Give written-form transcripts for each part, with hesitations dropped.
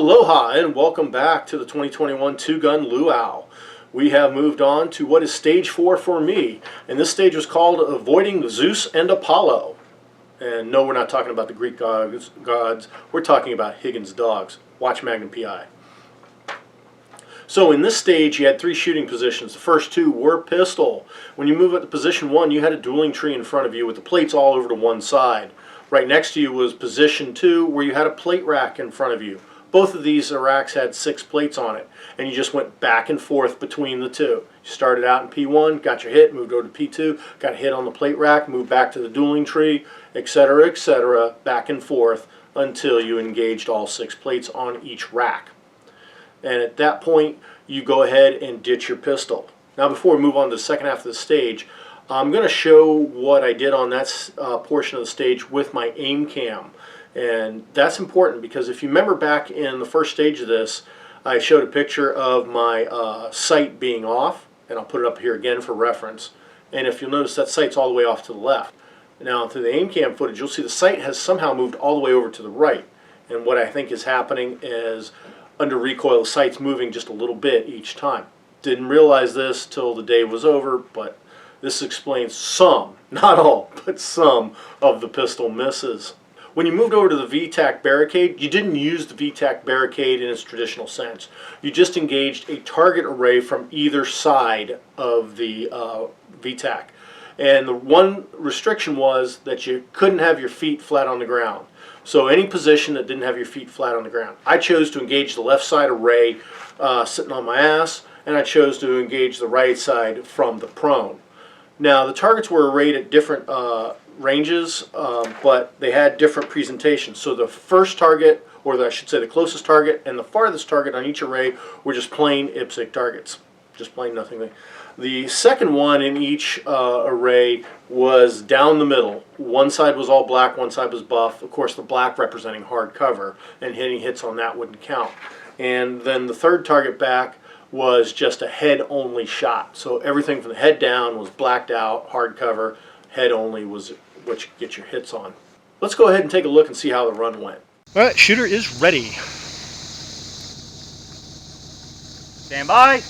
Aloha and welcome back to the 2021 two-gun Luau. We have moved on to what is stage 4 for me, and this stage was called Avoiding Zeus and Apollo. And no, we're not talking about the Greek gods, we're talking about Higgins dogs. Watch Magnum PI. So in this stage you had 3 shooting positions. The first 2 were pistol. When you move up to position 1, you had a dueling tree in front of you with the plates all over to one side. Right next to you was position 2, where you had a plate rack in front of you. Both of these racks had 6 plates on it, and you just went back and forth between the 2. You started out in P1, got your hit, moved over to P2, got a hit on the plate rack, moved back to the dueling tree, etc., back and forth until you engaged all 6 plates on each rack. And at that point, you go ahead and ditch your pistol. Now before we move on to the second half of the stage, I'm going to show what I did on that portion of the stage with my aim cam. And that's important because if you remember back in the first stage of this, I showed a picture of my sight being off, and I'll put it up here again for reference. And if you'll notice, that sight's all the way off to the left. Now through the aim cam footage, you'll see the sight has somehow moved all the way over to the right. And what I think is happening is under recoil, the sight's moving just a little bit each time. Didn't realize this till the day was over, but this explains some, not all, but some of the pistol misses. When you moved over to the VTAC barricade, you didn't use the VTAC barricade in its traditional sense. You just engaged a target array from either side of the VTAC. And the one restriction was that you couldn't have your feet flat on the ground. So any position that didn't have your feet flat on the ground. I chose to engage the left side array sitting on my ass, and I chose to engage the right side from the prone. Now the targets were arrayed at different ranges, but they had different presentations. So the first target, or I should say the closest target, and the farthest target on each array were just plain IPSC targets. Just plain nothing. The second one in each array was down the middle. One side was all black, one side was buff. Of course the black representing hard cover, and hitting hits on that wouldn't count. And then the third target back was just a head-only shot. So everything from the head down was blacked out, hard cover. Head only was what you get your hits on. Let's go ahead and take a look and see how the run went. All right, shooter is ready. Stand by.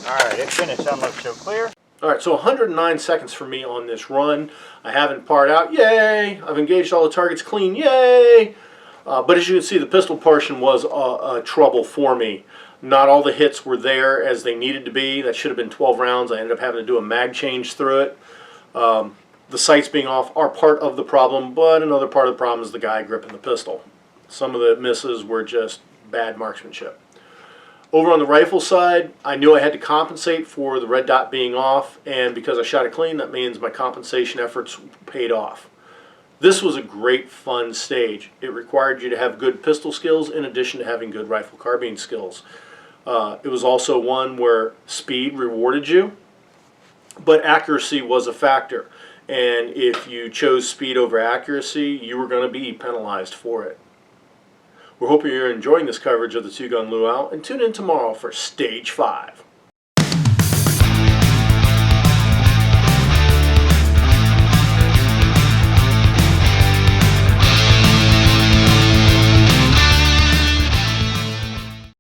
Alright, it finished. Sound like show clear. Alright, so 109 seconds for me on this run. I haven't parred out, yay! I've engaged all the targets clean, yay! But as you can see, the pistol portion was a trouble for me. Not all the hits were there as they needed to be. That should have been 12 rounds. I ended up having to do a mag change through it. The sights being off are part of the problem, but another part of the problem is the guy gripping the pistol. Some of the misses were just bad marksmanship. Over on the rifle side, I knew I had to compensate for the red dot being off, and because I shot it clean, that means my compensation efforts paid off. This was a great fun stage. It required you to have good pistol skills in addition to having good rifle carbine skills. It was also one where speed rewarded you, but accuracy was a factor. And if you chose speed over accuracy, you were going to be penalized for it. We're hoping you're enjoying this coverage of the two-gun luau, and tune in tomorrow for Stage 5.